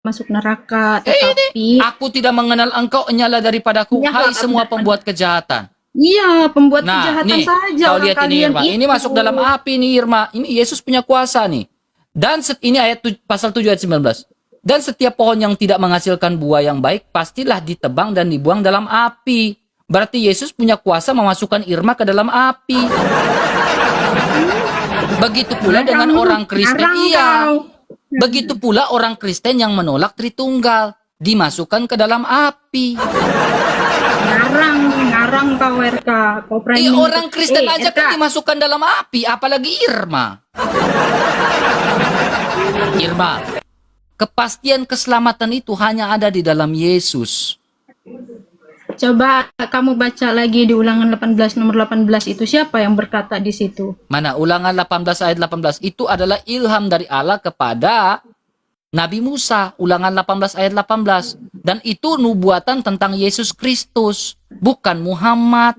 masuk neraka, Ini, tetapi aku tidak mengenal engkau, nyala daripadaku, ya, hai semua benar. pembuat kejahatan. Iya, pembuat Nah, kejahatan nih, saja kau orang lihat ini kalian Irma. Ini itu. masuk dalam api nih Irma. Ini Yesus punya kuasa nih. Dan ini ayat pasal 7 ayat 19. Dan setiap pohon yang tidak menghasilkan buah yang baik pastilah ditebang dan dibuang dalam api. Berarti Yesus punya kuasa memasukkan Irma ke dalam api. Begitu pula dengan orang Kristen. Iya. Begitu pula orang Kristen yang menolak Tritunggal, dimasukkan ke dalam api. Ngarang kau RK. Kau berani. Orang Kristen aja RK. kan dimasukkan dalam api, apalagi Irma. Irma, kepastian keselamatan itu hanya ada di dalam Yesus. Coba kamu baca lagi di Ulangan 18 nomor 18 itu siapa yang berkata di situ? Mana Ulangan 18 ayat 18 itu adalah ilham dari Allah kepada Nabi Musa, Ulangan 18 ayat 18. Dan itu nubuatan tentang Yesus Kristus, bukan Muhammad.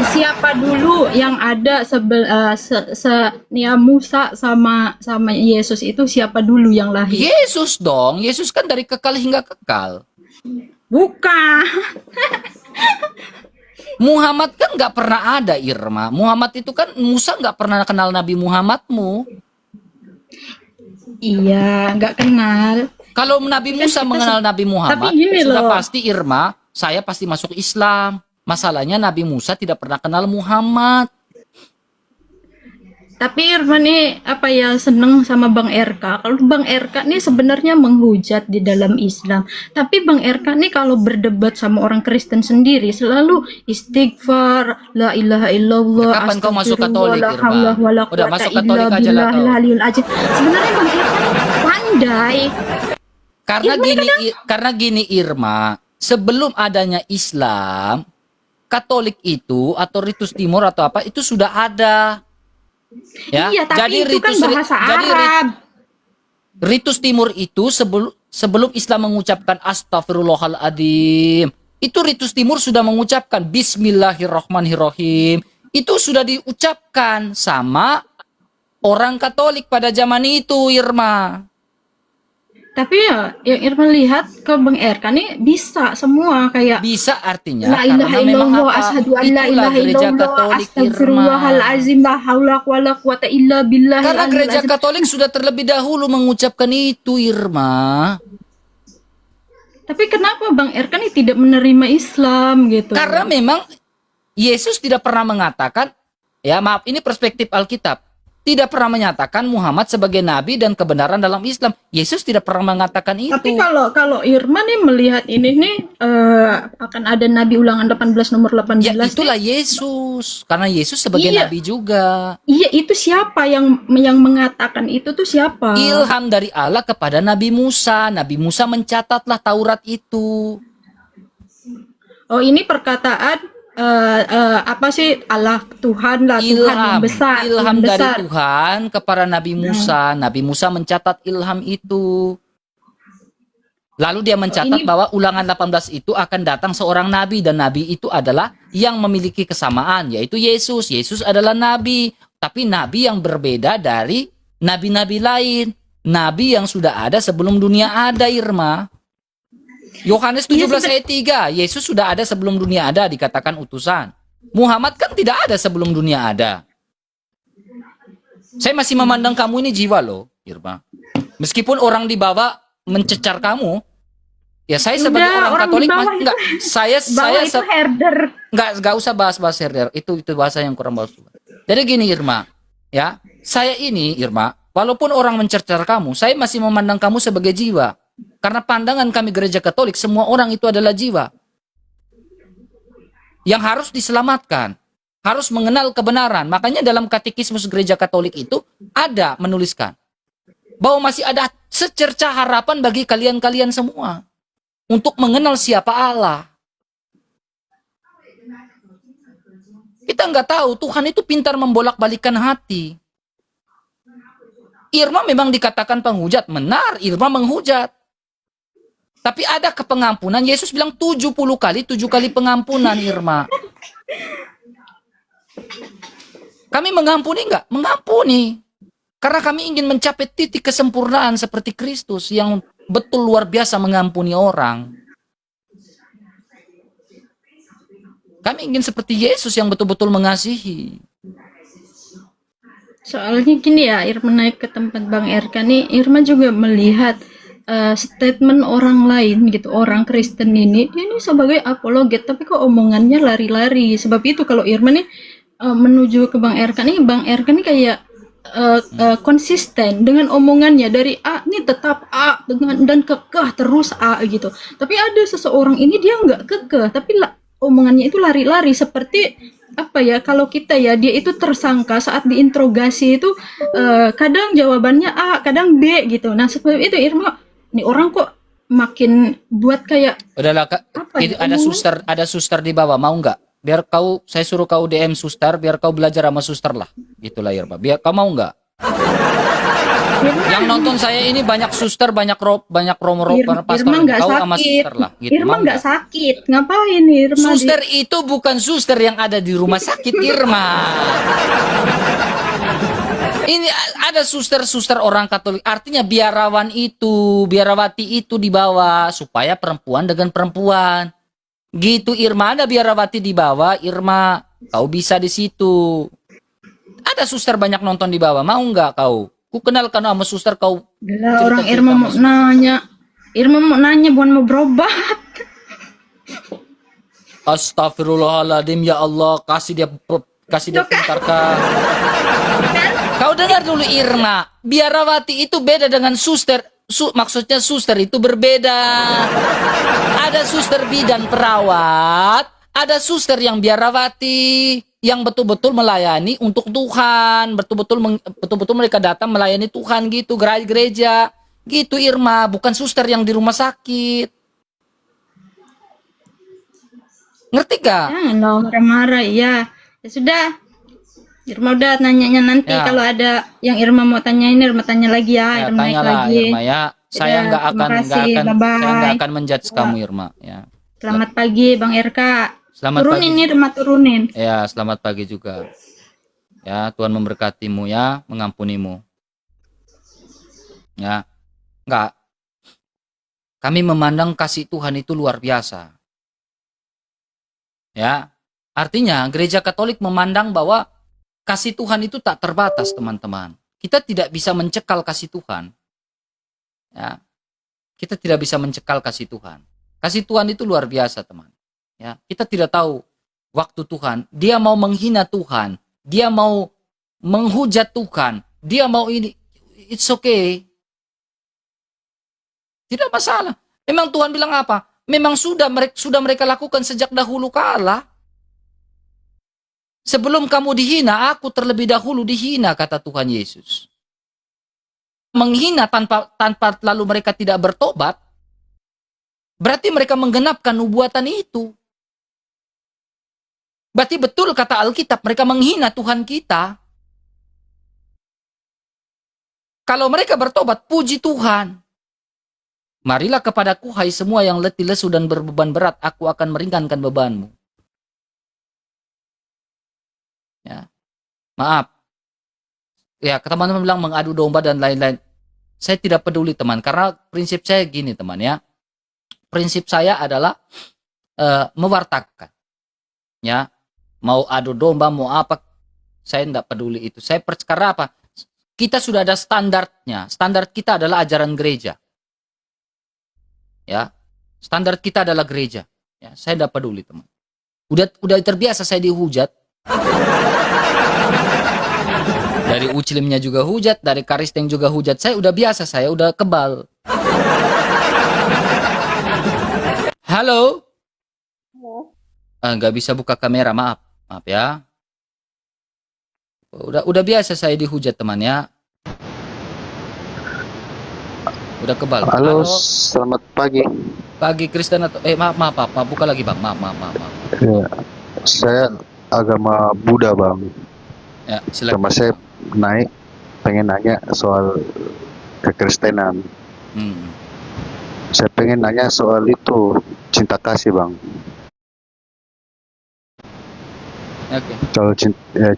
Siapa dulu yang ada Musa sama Yesus itu siapa dulu yang lahir? Yesus dong, Yesus kan dari kekal hingga kekal. Bukan. Muhammad kan nggak pernah ada, Irma. Muhammad itu kan, Musa nggak pernah kenal Nabi Muhammadmu. Iya, nggak kenal. Kalau Nabi Musa mengenal Nabi Muhammad, sudah pasti Irma, saya pasti masuk Islam. Masalahnya Nabi Musa tidak pernah kenal Muhammad. Tapi Irma nih seneng sama Bang RK. Kalau Bang RK nih sebenarnya menghujat di dalam Islam. Tapi Bang RK nih kalau berdebat sama orang Kristen sendiri selalu istighfar, la ilaha illallah, kapan kau masuk Katolik, Irma? Udah masuk Katolik aja lah kau. Sebenarnya Bang RK pandai. Karena gini Irma, sebelum adanya Islam, Katolik itu atau Ritus Timur atau apa itu sudah ada. Ya, iya, tapi jadi itu kan bahasa Arab. Ritus Timur itu sebelum Islam mengucapkan Astaghfirullahaladzim, itu Ritus Timur sudah mengucapkan Bismillahirrahmanirrahim. Itu sudah diucapkan sama orang Katolik pada zaman itu, Irma. Tapi ya, yang Irma lihat ke Bang RK nih bisa semua kayak bisa artinya la ilaha illallah, asyhadu an la ilaha illallah, astagfirullahalazim, la haula wala quwata illa billah. Karena gereja Katolik sudah terlebih dahulu mengucapkan itu, Irma. Tapi kenapa Bang RK nih tidak menerima Islam gitu? Karena memang Yesus tidak pernah mengatakan, ya maaf ini perspektif Alkitab, tidak pernah menyatakan Muhammad sebagai nabi dan kebenaran dalam Islam. Yesus tidak pernah mengatakan itu. Tapi kalau Irma nih melihat ini nih akan ada Nabi Ulangan 18 nomor 18. Ya itulah nih. Yesus. Karena Yesus sebagai nabi juga. Iya, itu siapa yang mengatakan itu tuh siapa? Ilham dari Allah kepada Nabi Musa. Nabi Musa mencatatlah Taurat itu. Oh, ini perkataan apa sih Allah Tuhan lah, Tuhan yang besar, ilham dari Tuhan kepada Nabi Musa. Nabi Musa mencatat ilham itu. Lalu dia mencatat bahwa Ulangan 18 itu akan datang seorang nabi, dan nabi itu adalah yang memiliki kesamaan, yaitu Yesus. Yesus adalah nabi, tapi nabi yang berbeda dari nabi-nabi lain. Nabi yang sudah ada sebelum dunia ada, Irma. Yohanes 17 ayat 3, Yesus sudah ada sebelum dunia ada, dikatakan utusan. Muhammad kan tidak ada sebelum dunia ada. Saya masih memandang kamu ini jiwa loh, Irma. Meskipun orang di bawah mencecar kamu, ya saya sebagai orang Katolik enggak, saya herder. Enggak usah bahas herder. Itu bahasa yang kurang bagus. Jadi gini Irma, ya. Saya ini Irma, walaupun orang mencercar kamu, saya masih memandang kamu sebagai jiwa. Karena pandangan kami gereja Katolik, semua orang itu adalah jiwa yang harus diselamatkan, harus mengenal kebenaran. Makanya dalam katekismus gereja Katolik itu ada menuliskan bahwa masih ada secerca harapan bagi kalian-kalian semua untuk mengenal siapa Allah. Kita nggak tahu, Tuhan itu pintar membolak-balikan hati. Irma memang dikatakan penghujat, benar, Irma menghujat. Tapi ada kepengampunan. Yesus bilang 70 kali, 7 kali pengampunan, Irma. Kami mengampuni enggak? Mengampuni. Karena kami ingin mencapai titik kesempurnaan seperti Kristus yang betul luar biasa mengampuni orang. Kami ingin seperti Yesus yang betul-betul mengasihi. Soalnya gini ya, Irma naik ke tempat Bang RK nih, Irma juga melihat statement orang lain gitu, orang Kristen ini sebagai apologet, tapi kok omongannya lari-lari. Sebab itu kalau Irma nih menuju ke Bang RK nih, Bang RK nih kayak konsisten dengan omongannya dari A nih tetap A dan kekeh terus A gitu. Tapi ada seseorang ini dia nggak kekeh, tapi omongannya itu lari-lari seperti apa ya, kalau kita ya dia itu tersangka saat diinterogasi itu kadang jawabannya A kadang B gitu. Nah sebab itu Irma, nih orang kok makin buat kayak Udahlah, apa ya, ada suster di bawah, mau nggak? Biar saya suruh kau DM suster, biar kau belajar sama suster lah. Gitulah Irma. Biar kau mau nggak? Yang nonton saya ini banyak suster, banyak romo pastor. Irma nggak Kau sama sakit. suster lah. Gitu. Irma nggak sakit. Ngapain Irma? Suster itu bukan suster yang ada di rumah sakit, Irma. Ini ada suster-suster orang Katolik. Artinya biarawati itu dibawa supaya perempuan dengan perempuan. Gitu Irma, ada biarawati di bawah, Irma. Kau bisa di situ. Ada suster banyak nonton di bawah, mau nggak kau? Ku kenalkan sama suster kau. Gila, orang Irma mau nanya. Irma mau nanya bukan mau berobat. Astagfirullahaladzim, ya Allah, kasih dia pintar kah? Kau dengar dulu Irma, biarawati itu beda dengan suster. Maksudnya suster itu berbeda. Ada suster bidan perawat, ada suster yang biarawati, yang betul-betul melayani untuk Tuhan, betul-betul mereka datang melayani Tuhan gitu, gereja. Gitu Irma, bukan suster yang di rumah sakit. Ngerti gak? Jangan dong marah-marah, ya. Ya sudah. Irma udah nanyanya nanti Ya. kalau ada yang Irma mau tanyain, Irma tanya lagi ya. Irma naik Tanyalah lagi. Irma ya. Saya Udah, nggak terima kasih, saya bye-bye. nggak akan menjudge kamu Irma. Ya. Selamat pagi Bang RK. Selamat Turunin pagi. Irma, turunin. Ya, selamat pagi juga. Ya, Tuhan memberkatimu ya, mengampunimu. Ya, enggak. Kami memandang kasih Tuhan itu luar biasa. Ya, artinya gereja Katolik memandang bahwa kasih Tuhan itu tak terbatas, teman-teman. Kita tidak bisa mencekal kasih Tuhan. Ya, kita tidak bisa mencekal kasih Tuhan. Kasih Tuhan itu luar biasa, teman. Ya, kita tidak tahu waktu Tuhan. Dia mau menghina Tuhan, dia mau menghujat Tuhan, dia mau ini. It's okay. Tidak masalah. Memang Tuhan bilang apa? Memang sudah mereka lakukan sejak dahulu kala. Sebelum kamu dihina, aku terlebih dahulu dihina, kata Tuhan Yesus. Menghina tanpa lalu mereka tidak bertobat, berarti mereka menggenapkan nubuatan itu. Berarti betul kata Alkitab, mereka menghina Tuhan kita. Kalau mereka bertobat, puji Tuhan. Marilah kepadaku, hai semua yang letih lesu dan berbeban berat, aku akan meringankan bebanmu. Ya. Maaf. Ya, teman-teman bilang mengadu domba dan lain-lain. Saya tidak peduli, teman, karena prinsip saya gini, teman ya. Prinsip saya adalah mewartakan. Ya. Mau adu domba, mau apa, saya tidak peduli itu. Saya percaya apa? Kita sudah ada standarnya. Standar kita adalah ajaran gereja. Ya. Standar kita adalah gereja. Ya, saya tidak peduli, teman. Udah terbiasa saya dihujat. Dari Uclimnya juga hujat, dari Karisteng juga hujat. Saya udah biasa, saya udah kebal. Halo? Nggak bisa buka kamera, maaf ya. Udah biasa saya dihujat, teman ya. Udah kebal. Halo, selamat pagi. Pagi Kristen atau maaf, buka lagi Bang. Maaf. Ya, saya agama Buddha Bang. Ya, silakan. Sama saya pengen nanya soal kekristenan. Saya pengen nanya soal itu cinta kasih Bang. Oke. Kalau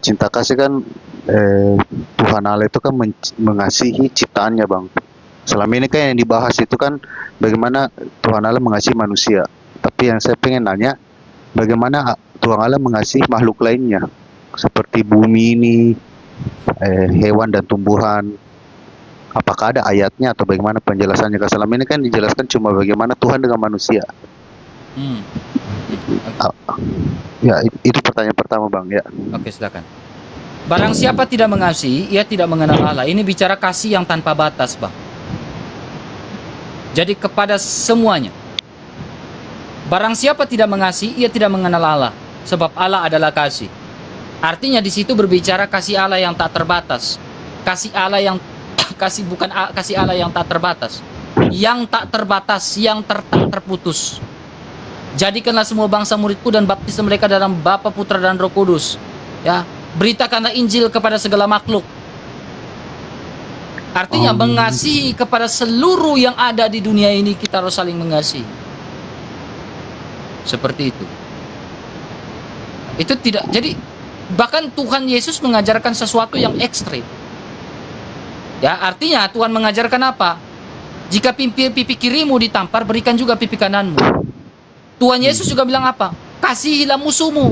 cinta kasih kan Tuhan Allah itu kan mengasihi ciptaannya bang. Selama ini kan yang dibahas itu kan bagaimana Tuhan Allah mengasihi manusia. Tapi yang saya pengen nanya, bagaimana Tuhan Allah mengasihi makhluk lainnya seperti bumi ini, hewan dan tumbuhan. Apakah ada ayatnya atau bagaimana penjelasannya? Karena selama ini kan dijelaskan cuma bagaimana Tuhan dengan manusia. Hmm. Ya, itu pertanyaan pertama bang. Ya. Oke, silakan. Barang siapa tidak mengasihi, ia tidak mengenal Allah. Ini bicara kasih yang tanpa batas, bang. Jadi kepada semuanya. Barang siapa tidak mengasihi, ia tidak mengenal Allah. Sebab Allah adalah kasih. Artinya di situ berbicara kasih Allah yang tak terbatas. Kasih Allah yang kasih Allah yang tak terbatas. Yang tak terbatas, yang tak terputus. Jadikanlah semua bangsa muridku dan baptis mereka dalam Bapa, Putra dan Roh Kudus. Ya, beritakanlah Injil kepada segala makhluk. Artinya mengasihi kepada seluruh yang ada di dunia ini, kita harus saling mengasihi. Seperti itu. Itu tidak, jadi bahkan Tuhan Yesus mengajarkan sesuatu yang ekstrim. Ya, artinya Tuhan mengajarkan apa? Jika pipi kirimu ditampar, berikan juga pipi kananmu. Tuhan Yesus juga bilang apa? Kasihilah musuhmu.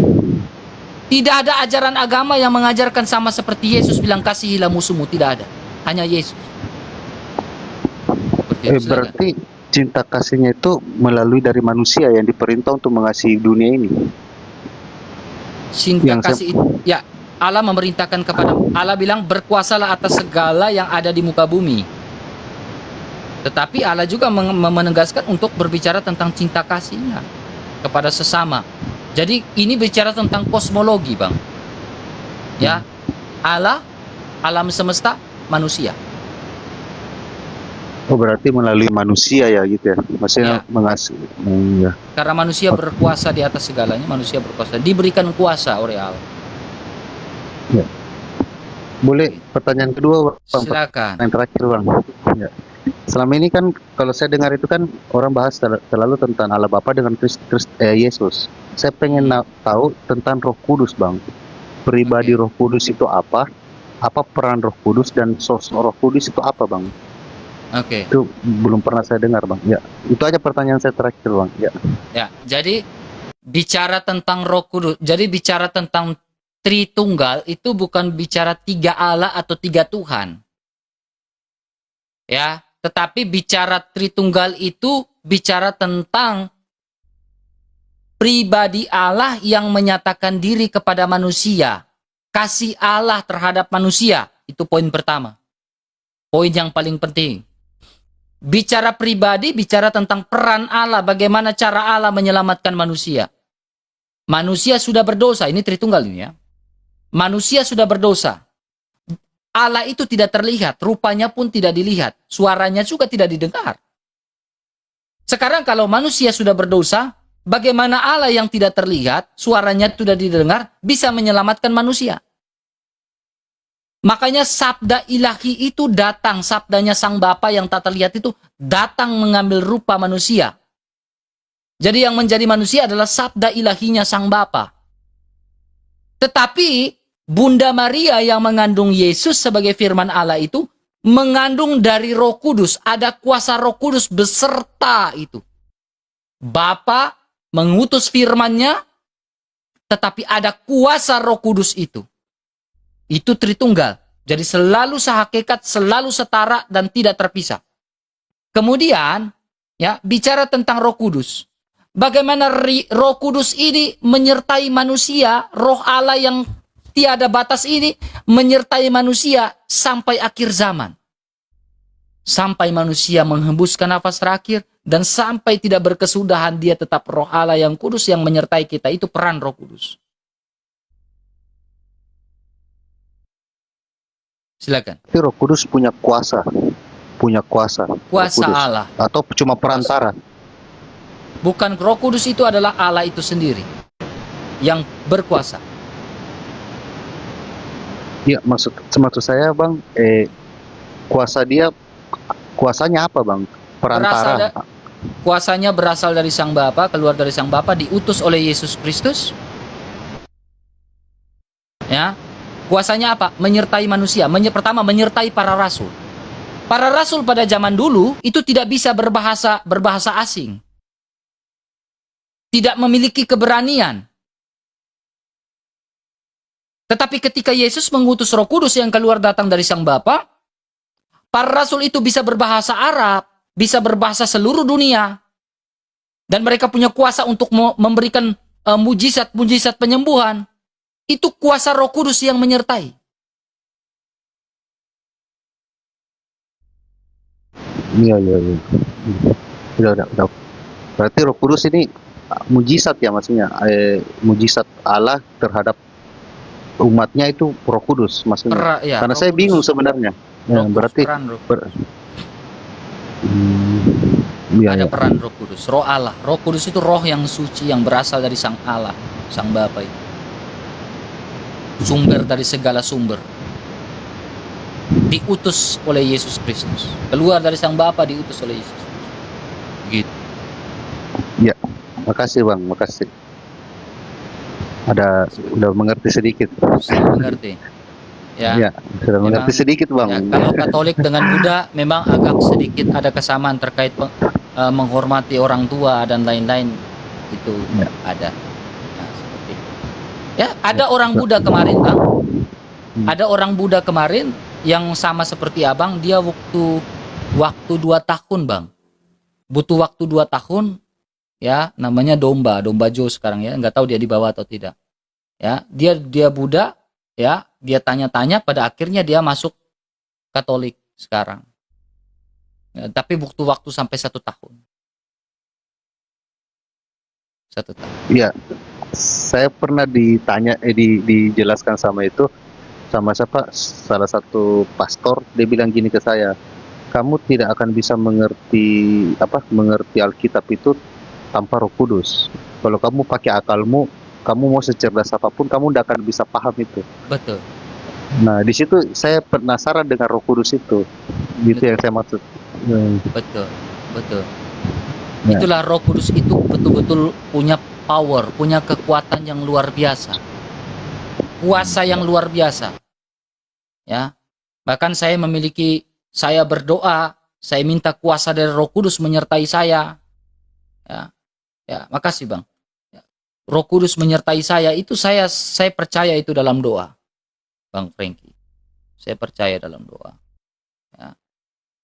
Tidak ada ajaran agama yang mengajarkan sama seperti Yesus bilang kasihilah musuhmu, tidak ada. Hanya Yesus. Berarti cinta kasihnya itu melalui dari manusia yang diperintah untuk mengasihi dunia ini. Cinta kasih itu, ya, Allah memerintahkan kepada, Allah bilang berkuasalah atas segala yang ada di muka bumi. Tetapi Allah juga menegaskan untuk berbicara tentang cinta kasihnya kepada sesama. Jadi ini bicara tentang kosmologi, bang. Ya, Allah, alam semesta, manusia. Oh, berarti melalui manusia ya gitu ya. Maksudnya Ya. mengasihi. Ya. Karena manusia berkuasa di atas segalanya, manusia berkuasa, diberikan kuasa oleh Allah. Ya. Boleh pertanyaan kedua, bang? Silakan. Yang terakhir, bang. Ya. Selama ini kan kalau saya dengar itu kan orang bahas terlalu tentang Allah Bapa dengan Yesus. Saya pengen tahu tentang Roh Kudus, bang. Pribadi Roh Kudus itu apa? Apa peran Roh Kudus dan sosok Roh Kudus itu apa, bang? Oke. Itu belum pernah saya dengar, bang. Ya, itu aja pertanyaan saya terakhir, bang. Ya. Ya, jadi bicara tentang Roh Kudus, jadi bicara tentang Tritunggal itu bukan bicara 3 Allah atau 3 Tuhan. Ya, tetapi bicara Tritunggal itu bicara tentang pribadi Allah yang menyatakan diri kepada manusia. Kasih Allah terhadap manusia, itu poin pertama. Poin yang paling penting. Bicara pribadi, bicara tentang peran Allah, bagaimana cara Allah menyelamatkan manusia. Manusia sudah berdosa, ini Tritunggal ini ya. Manusia sudah berdosa. Allah itu tidak terlihat, rupanya pun tidak dilihat, suaranya juga tidak didengar. Sekarang kalau manusia sudah berdosa, bagaimana Allah yang tidak terlihat, suaranya tidak didengar, bisa menyelamatkan manusia? Makanya sabda ilahi itu datang, sabdanya Sang Bapa yang tak terlihat itu datang mengambil rupa manusia. Jadi yang menjadi manusia adalah sabda ilahinya Sang Bapa. Tetapi Bunda Maria yang mengandung Yesus sebagai firman Allah itu mengandung dari Roh Kudus. Ada kuasa Roh Kudus beserta itu. Bapa mengutus firman-Nya, tetapi ada kuasa Roh Kudus itu. Itu Tritunggal. Jadi selalu sehakikat, selalu setara dan tidak terpisah. Kemudian, ya, bicara tentang Roh Kudus. Bagaimana Roh Kudus ini menyertai manusia, Roh Allah yang tiada batas ini menyertai manusia sampai akhir zaman. Sampai manusia menghembuskan nafas terakhir dan sampai tidak berkesudahan dia tetap Roh Allah yang kudus yang menyertai kita. Itu peran Roh Kudus. Silakan. Tapi Roh Kudus punya kuasa. Kuasa Allah. Atau cuma perantara? Bukan, Roh Kudus itu adalah Allah itu sendiri yang berkuasa. Ya, maksud saya, bang, kuasanya apa, bang? Perantara. Kuasanya berasal dari Sang Bapa, keluar dari Sang Bapa, diutus oleh Yesus Kristus. Ya. Kuasanya apa? Menyertai manusia. Pertama, menyertai para rasul. Para rasul pada zaman dulu itu tidak bisa berbahasa asing. Tidak memiliki keberanian. Tetapi ketika Yesus mengutus Roh Kudus yang keluar datang dari Sang Bapa, para rasul itu bisa berbahasa Arab, bisa berbahasa seluruh dunia. Dan mereka punya kuasa untuk memberikan mujizat-mujizat penyembuhan. Itu kuasa Roh Kudus yang menyertai. Iya, iya, iya. Udah. Berarti Roh Kudus ini mujizat ya maksudnya. Mujizat Allah terhadap umatnya itu Roh Kudus maksudnya. Ya, Karena Roh saya Kudus. bingung sebenarnya. Roh Kudus, berarti peran Roh Kudus. Iya, Ada iya. peran Roh Kudus, Roh Allah. Roh Kudus itu roh yang suci yang berasal dari Sang Allah, Sang Bapa itu. Sumber dari segala sumber. Diutus oleh Yesus Kristus. Keluar dari Sang Bapa, diutus oleh Yesus. Gitu. Ya, makasih Bang, makasih. Udah mengerti sedikit. Sudah mengerti. Ya. Ya, sudah mengerti sedikit Bang. Ya, kalau Katolik dengan Buddha memang agak sedikit ada kesamaan terkait menghormati orang tua dan lain-lain, itu Ya. ada. Nah, seperti itu. Ya, ada orang Buddha kemarin, Bang. Ada orang Buddha kemarin yang sama seperti Abang, dia waktu 2 tahun, Bang. Butuh waktu 2 tahun, ya, namanya domba Jo sekarang ya, nggak tahu dia dibawa atau tidak. Ya, dia Buddha, ya, dia tanya-tanya, pada akhirnya dia masuk Katolik sekarang. Ya, tapi butuh waktu sampai 1 tahun. 1 tahun. Iya, saya pernah dijelaskan sama siapa, salah satu pastor, dia bilang gini ke saya, kamu tidak akan bisa mengerti Alkitab itu tanpa Roh Kudus. Kalau kamu pakai akalmu, kamu mau secerdas apapun, kamu tidak akan bisa paham itu. Betul. Nah, di situ saya penasaran dengan Roh Kudus itu. Gitu yang saya maksud. Betul. Ya. Itulah Roh Kudus itu betul-betul punya power, punya kekuatan yang luar biasa. Kuasa yang luar biasa. Ya. Bahkan saya berdoa, saya minta kuasa dari Roh Kudus menyertai saya. Ya, makasih Bang. Ya. Roh Kudus menyertai saya, itu saya percaya itu dalam doa. Bang Frankie. Saya percaya dalam doa. Ya.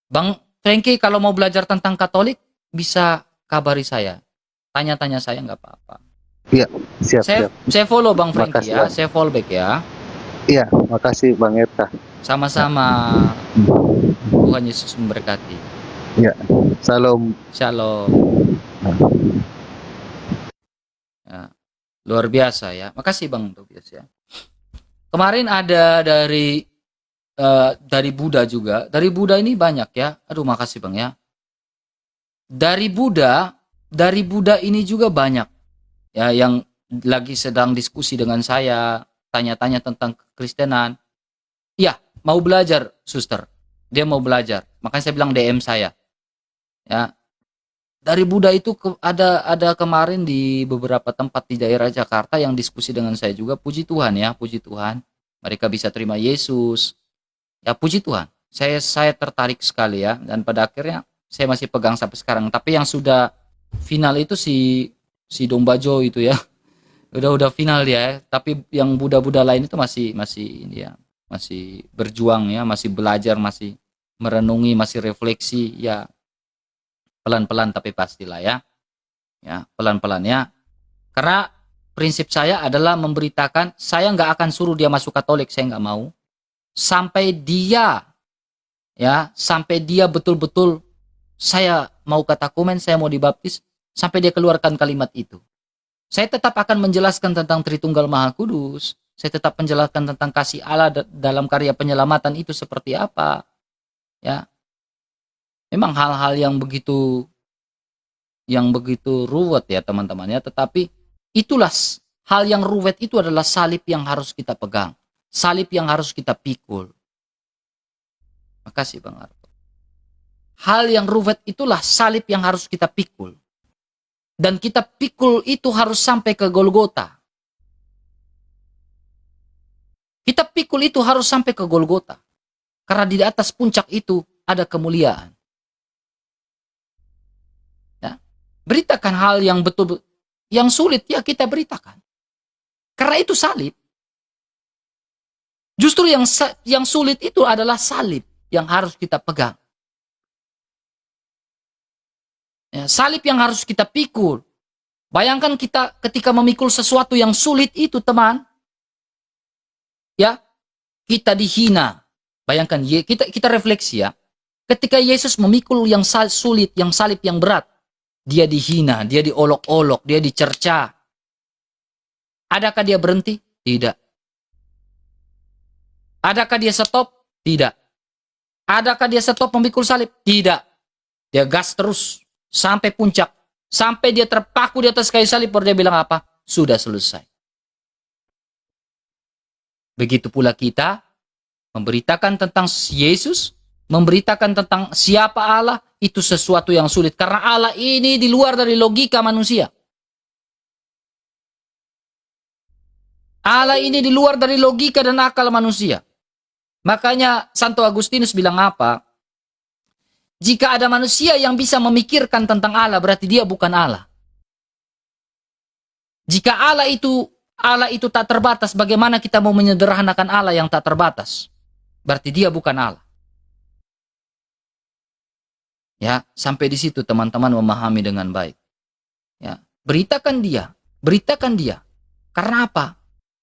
Bang Frankie kalau mau belajar tentang Katolik bisa kabari saya. Tanya-tanya saya nggak apa-apa. Iya, siap. Saya follow Bang Frankie Makasih, ya. Bang. Saya follow back ya. Iya, makasih Bang Eta. Sama-sama. Tuhan Yesus memberkati. Ya, salam. Shalom. Ya, luar biasa ya. Makasih Bang Tobias ya. Kemarin ada dari Buddha juga. Dari Buddha ini banyak ya. Aduh, makasih Bang ya. Dari Buddha ini juga banyak ya yang lagi sedang diskusi dengan saya, tanya-tanya tentang kekristenan. Iya, mau belajar, suster. Dia mau belajar. Makanya saya bilang DM saya. Ya. Dari Buddha itu ada kemarin di beberapa tempat di daerah Jakarta yang diskusi dengan saya juga. Puji Tuhan ya, puji Tuhan. Mereka bisa terima Yesus. Ya, puji Tuhan. Saya tertarik sekali ya, dan pada akhirnya saya masih pegang sampai sekarang. Tapi yang sudah final itu si Domba Jo itu ya. Udah final dia ya. Tapi yang Buddha lain itu masih ini ya, masih berjuang ya, masih belajar, masih merenungi, masih refleksi ya. Pelan-pelan tapi pastilah ya. Ya, pelan-pelan ya. Karena prinsip saya adalah memberitakan, saya nggak akan suruh dia masuk Katolik, saya nggak mau. Sampai dia betul-betul saya mau katakumen, saya mau dibaptis, sampai dia keluarkan kalimat itu. Saya tetap akan menjelaskan tentang Tritunggal Maha Kudus. Saya tetap menjelaskan tentang kasih Allah dalam karya penyelamatan itu seperti apa. Ya. Memang hal-hal yang begitu ruwet ya teman-teman ya, tetapi itulah hal yang ruwet itu adalah salib yang harus kita pegang. Salib yang harus kita pikul. Makasih Bang Arto. Hal yang ruwet itulah salib yang harus kita pikul. Dan kita pikul itu harus sampai ke Golgota. Kita pikul itu harus sampai ke Golgota. Karena di atas puncak itu ada kemuliaan. Ya. Beritakan hal yang betul, yang sulit, ya kita beritakan. Karena itu salib. Justru yang sulit itu adalah salib yang harus kita pegang. Ya, salib yang harus kita pikul. Bayangkan kita ketika memikul sesuatu yang sulit itu, teman. Ya, kita dihina. Bayangkan, kita refleksi ya. Ketika Yesus memikul yang sulit, yang salib yang berat, dia dihina, dia diolok-olok, dia dicerca. Adakah dia berhenti? Tidak. Adakah dia stop? Tidak. Adakah dia stop memikul salib? Tidak. Dia gas terus sampai puncak. Sampai dia terpaku di atas kayu salib, baru dia bilang apa? Sudah selesai. Begitu pula kita memberitakan tentang Yesus, memberitakan tentang siapa Allah, itu sesuatu yang sulit. Karena Allah ini di luar dari logika manusia. Allah ini di luar dari logika dan akal manusia. Makanya Santo Agustinus bilang apa? Jika ada manusia yang bisa memikirkan tentang Allah, berarti dia bukan Allah. Jika Allah itu tak terbatas, bagaimana kita mau menyederhanakan Allah yang tak terbatas? Berarti dia bukan Allah. Ya, sampai di situ teman-teman memahami dengan baik. Ya, beritakan dia. Karena apa?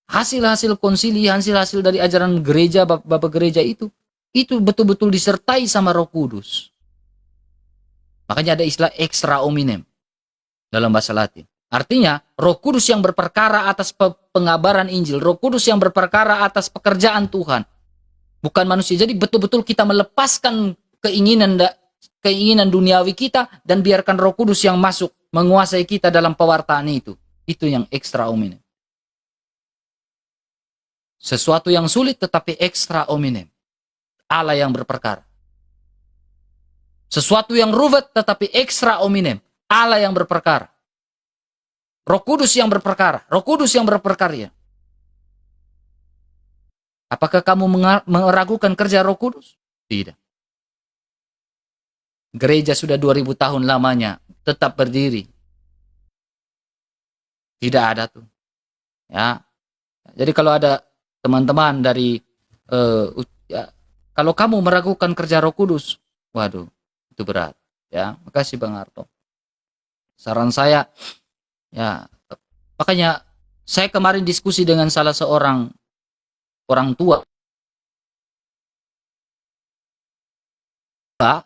Hasil-hasil konsili, hasil-hasil dari ajaran gereja, bapak gereja itu betul-betul disertai sama Roh Kudus. Makanya ada istilah extra hominem dalam bahasa Latin. Artinya, Roh Kudus yang berperkara atas pengabaran Injil, Roh Kudus yang berperkara atas pekerjaan Tuhan, bukan manusia. Jadi betul-betul kita melepaskan keinginan duniawi kita dan biarkan Roh Kudus yang masuk menguasai kita dalam pewartaan itu. Itu yang extra hominem. Sesuatu yang sulit tetapi extra hominem. Allah yang berperkara. Sesuatu yang ruwet tetapi extra hominem. Allah yang berperkara. Roh Kudus yang berperkara. Roh Kudus yang berperkarya. Apakah kamu meragukan kerja Roh Kudus? Tidak. Gereja sudah 2000 tahun lamanya tetap berdiri. Tidak ada tuh. Ya. Jadi kalau ada teman-teman dari kalau kamu meragukan kerja Roh Kudus, waduh, itu berat. Ya, makasih Bang Arto. Saran saya, ya, makanya saya kemarin diskusi dengan salah seorang orang tua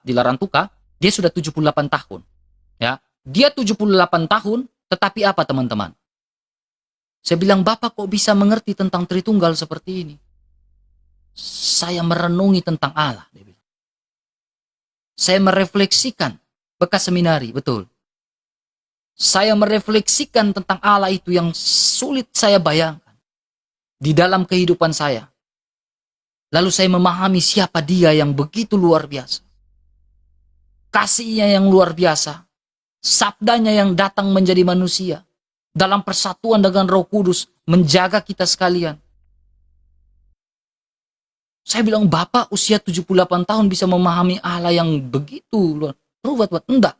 di Larantuka, dia sudah 78 tahun. Ya, dia 78 tahun, tetapi apa teman-teman? Saya bilang, Bapak kok bisa mengerti tentang Tritunggal seperti ini? Saya merenungi tentang Allah. Dia bilang. Saya merefleksikan, bekas seminari, betul. Saya merefleksikan tentang Allah itu yang sulit saya bayangkan di dalam kehidupan saya. Lalu saya memahami siapa dia yang begitu luar biasa. Kasihnya yang luar biasa. Sabdanya yang datang menjadi manusia. Dalam persatuan dengan Roh Kudus, menjaga kita sekalian. Saya bilang, Bapak usia 78 tahun bisa memahami Allah yang begitu luar. Enggak.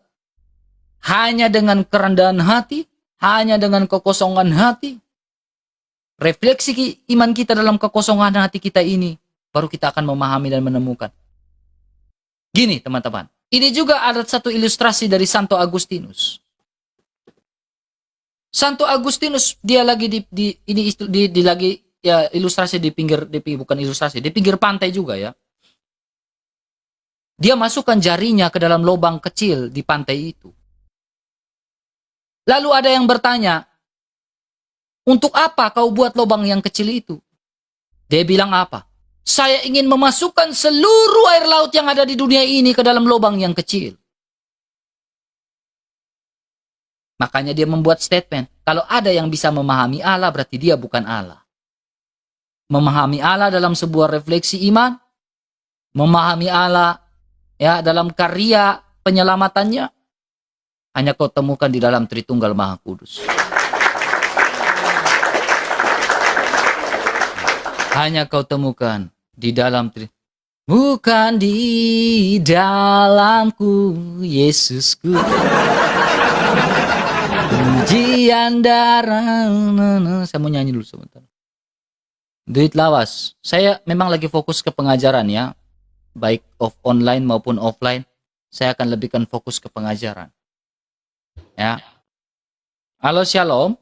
Hanya dengan kerendahan hati, hanya dengan kekosongan hati, refleksi iman kita dalam kekosongan hati kita ini, baru kita akan memahami dan menemukan. Gini teman-teman, ini juga ada satu ilustrasi dari Santo Agustinus. Santo Agustinus dia lagi di lagi ya ilustrasi di pinggir bukan ilustrasi di pinggir pantai juga ya. Dia masukkan jarinya ke dalam lubang kecil di pantai itu. Lalu ada yang bertanya, untuk apa kau buat lubang yang kecil itu? Dia bilang apa? Saya ingin memasukkan seluruh air laut yang ada di dunia ini ke dalam lubang yang kecil. Makanya dia membuat statement, kalau ada yang bisa memahami Allah, berarti dia bukan Allah. Memahami Allah dalam sebuah refleksi iman, memahami Allah ya dalam karya penyelamatannya, hanya kau temukan di dalam Tritunggal Maha Kudus. hanya kau temukan di dalam bukan di dalamku, Yesusku. Pujian darah. Saya mau nyanyi dulu sebentar. Duit lawas. Saya memang lagi fokus ke pengajaran ya. Baik online maupun offline. Saya akan lebihkan fokus ke pengajaran. Ya. Halo, shalom.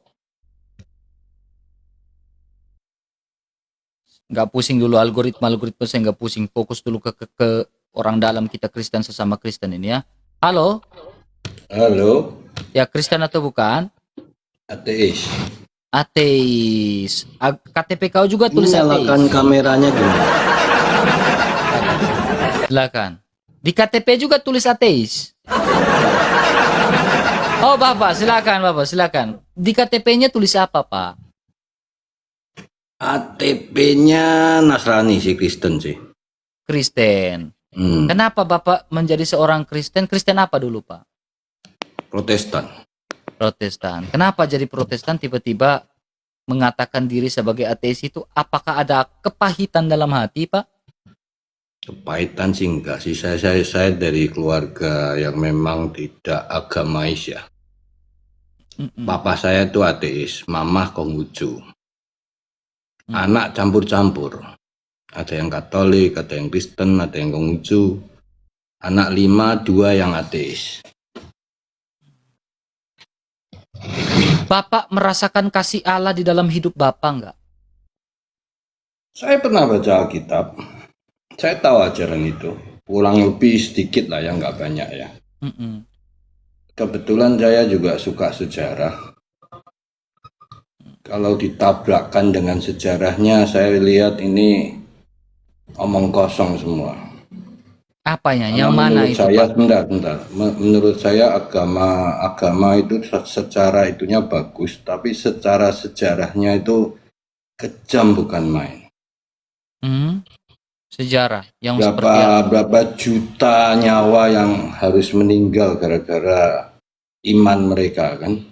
Nggak pusing dulu algoritma saya nggak pusing, fokus dulu ke orang dalam kita Kristen sesama Kristen ini ya. Halo, ya Kristen atau bukan? Ateis. Ateis. KTP kau juga tulis Nyalakan ateis. kameranya gimana? Silakan. Di KTP juga tulis ateis. Oh bapak silakan. Di KTP-nya tulis apa pak? ATP-nya Nasrani sih, Kristen sih. Kristen. Kenapa bapak menjadi seorang Kristen? Kristen apa dulu pak? Protestan. Protestan. Kenapa jadi Protestan tiba-tiba mengatakan diri sebagai ateis itu? Apakah ada kepahitan dalam hati pak? Kepahitan sih enggak sih. Saya dari keluarga yang memang tidak agamais ya. Papa saya itu ateis, mama Konghucu. Anak campur-campur. Ada yang Katolik, ada yang Kristen, ada yang Konghucu. Anak 5, 2 yang ateis. Bapak merasakan kasih Allah di dalam hidup bapak enggak? Saya pernah baca Alkitab. Saya tahu ajaran itu. Kurang lebih sedikit lah ya, nggak banyak ya. Kebetulan saya juga suka sejarah. Kalau ditabrakkan dengan sejarahnya, saya lihat ini omong kosong semua. Apanya? Karena Yang mana menurut itu saya, pak? bentar. Menurut saya agama itu secara itunya bagus, tapi secara sejarahnya itu kejam bukan main. Sejarah yang seperti apa? Berapa juta nyawa yang harus meninggal gara-gara iman mereka kan?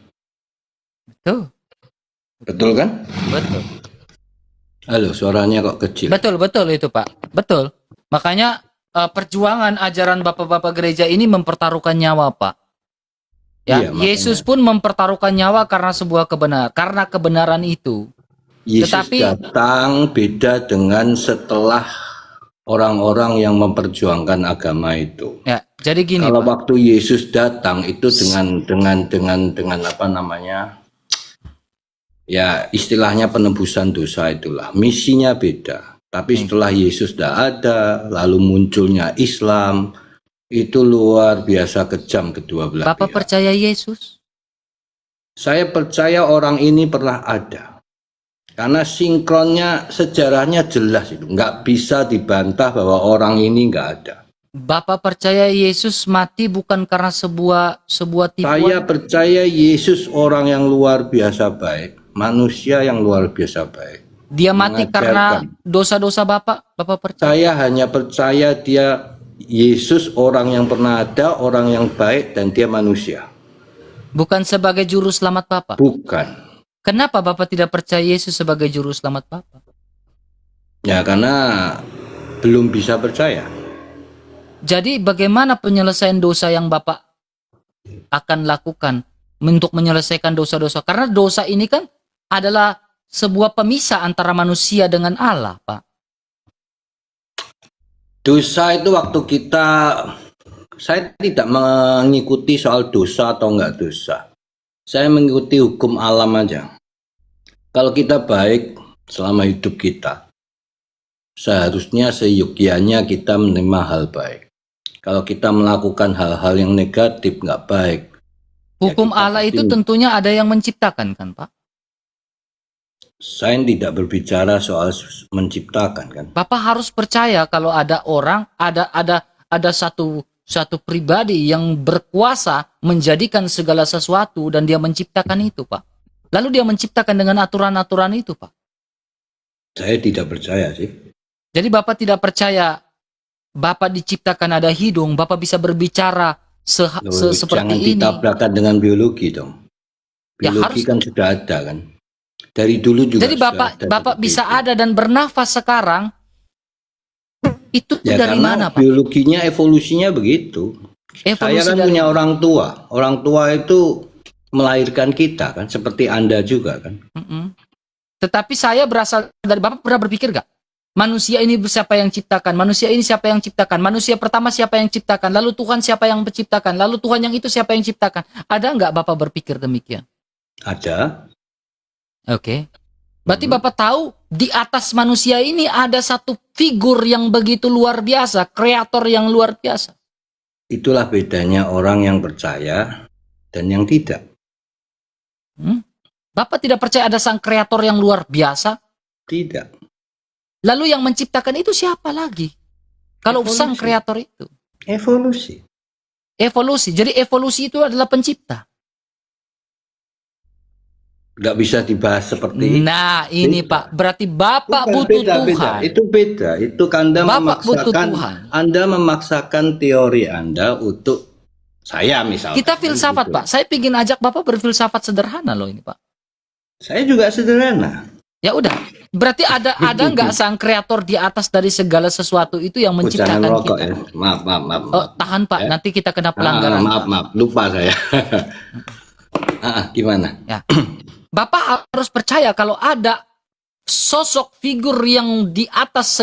Betul kan? Betul. Halo, suaranya kok kecil? Betul itu pak. Betul. Makanya perjuangan ajaran bapak-bapak gereja ini mempertaruhkan nyawa pak. Ya, Iya, Yesus pun mempertaruhkan nyawa karena sebuah kebenaran. Karena kebenaran itu. Yesus datang beda dengan setelah orang-orang yang memperjuangkan agama itu. Ya, jadi gini kalau pak. waktu Yesus datang itu dengan apa namanya? Ya, istilahnya penebusan dosa itulah. Misinya beda. Tapi setelah Yesus tidak ada, lalu munculnya Islam, itu luar biasa kejam kedua belah Bapak pihak. percaya Yesus? Saya percaya orang ini pernah ada. Karena sinkronnya, sejarahnya jelas itu. Nggak bisa dibantah bahwa orang ini nggak ada. Bapak percaya Yesus mati bukan karena sebuah tipuan? Saya percaya Yesus orang yang luar biasa baik. Manusia yang luar biasa baik. Dia mati karena dosa-dosa Bapak? Bapak percaya? Saya hanya percaya dia Yesus orang yang pernah ada, orang yang baik, dan dia manusia. Bukan sebagai juru selamat Bapak? Bukan. Kenapa Bapak tidak percaya Yesus sebagai juru selamat Bapak? Ya karena belum bisa percaya. Jadi bagaimana penyelesaian dosa yang Bapak akan lakukan untuk menyelesaikan dosa-dosa? Karena dosa ini kan adalah sebuah pemisah antara manusia dengan Allah, Pak. Dosa itu waktu saya tidak mengikuti soal dosa atau enggak dosa. Saya mengikuti hukum alam aja. Kalau kita baik selama hidup kita, seharusnya seyogyanya kita menerima hal baik. Kalau kita melakukan hal-hal yang negatif, nggak baik. Hukum Allah itu tentunya ada yang menciptakan kan, Pak? Saya tidak berbicara soal menciptakan kan. Bapak harus percaya kalau ada orang, ada satu pribadi yang berkuasa menjadikan segala sesuatu dan dia menciptakan itu, Pak. Lalu dia menciptakan dengan aturan-aturan itu, Pak. Saya tidak percaya sih. Jadi Bapak tidak percaya Bapak diciptakan ada hidung, Bapak bisa berbicara seperti Jangan ini. ditabrakan dengan biologi dong. Ya, Biologi harus kan sudah ada kan. Dari dulu juga Jadi sudah Bapak ada Bapak seperti bisa itu. ada dan bernafas sekarang itu Ya dari karena mana, Pak? biologinya, evolusinya begitu. Saya Evolusi kan dari punya orang tua. Orang tua itu melahirkan kita kan, seperti Anda juga kan. Mm-mm. Tetapi saya berasal dari Bapak pernah berpikir gak? Manusia ini siapa yang ciptakan? Manusia ini siapa yang ciptakan? Manusia pertama siapa yang ciptakan? Lalu Tuhan siapa yang menciptakan? Lalu Tuhan yang itu siapa yang ciptakan? Ada nggak Bapak berpikir demikian? Ada. Oke. Berarti Bapak tahu di atas manusia ini ada satu figur yang begitu luar biasa, kreator yang luar biasa. Itulah bedanya orang yang percaya dan yang tidak. Bapak tidak percaya ada sang kreator yang luar biasa? Tidak. Lalu yang menciptakan itu siapa lagi? Kalau Evolusi. sang kreator itu. Evolusi. Evolusi. Jadi evolusi itu adalah pencipta. Nggak bisa dibahas seperti itu. Nah, ini Beda. Pak, berarti Bapak Bukan, butuh beda. Tuhan. Itu beda. Itu Bapak butuh Tuhan. Anda memaksakan teori Anda untuk saya misalnya. Kita filsafat, Gitu. Pak. Saya ingin ajak Bapak berfilsafat sederhana loh ini, Pak. Saya juga sederhana. Ya udah. Berarti ada nggak sang kreator di atas dari segala sesuatu itu yang Jangan menciptakan rokok kita? ya. Maaf. Oh, tahan Pak, Ya. nanti kita kena pelanggaran. Maaf. Lupa saya. Gimana? Ya. Bapak harus percaya kalau ada sosok figur yang di atas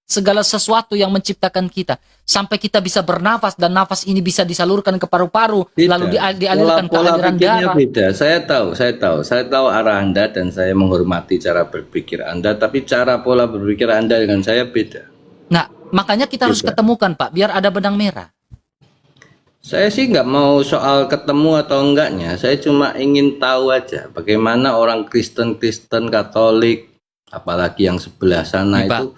segala sesuatu yang menciptakan kita sampai kita bisa bernafas dan nafas ini bisa disalurkan ke paru-paru Beda. lalu dialirkan ke Pola aliran pikirnya darah. beda. Saya tahu arah Anda dan saya menghormati cara berpikir Anda, tapi cara pola berpikir Anda dengan saya beda. Nah, makanya kita harus Beda. ketemukan Pak, biar ada benang merah. Saya sih nggak mau soal ketemu atau enggaknya. Saya cuma ingin tahu aja bagaimana orang Kristen, Katolik, apalagi yang sebelah sana Nih, Pak. itu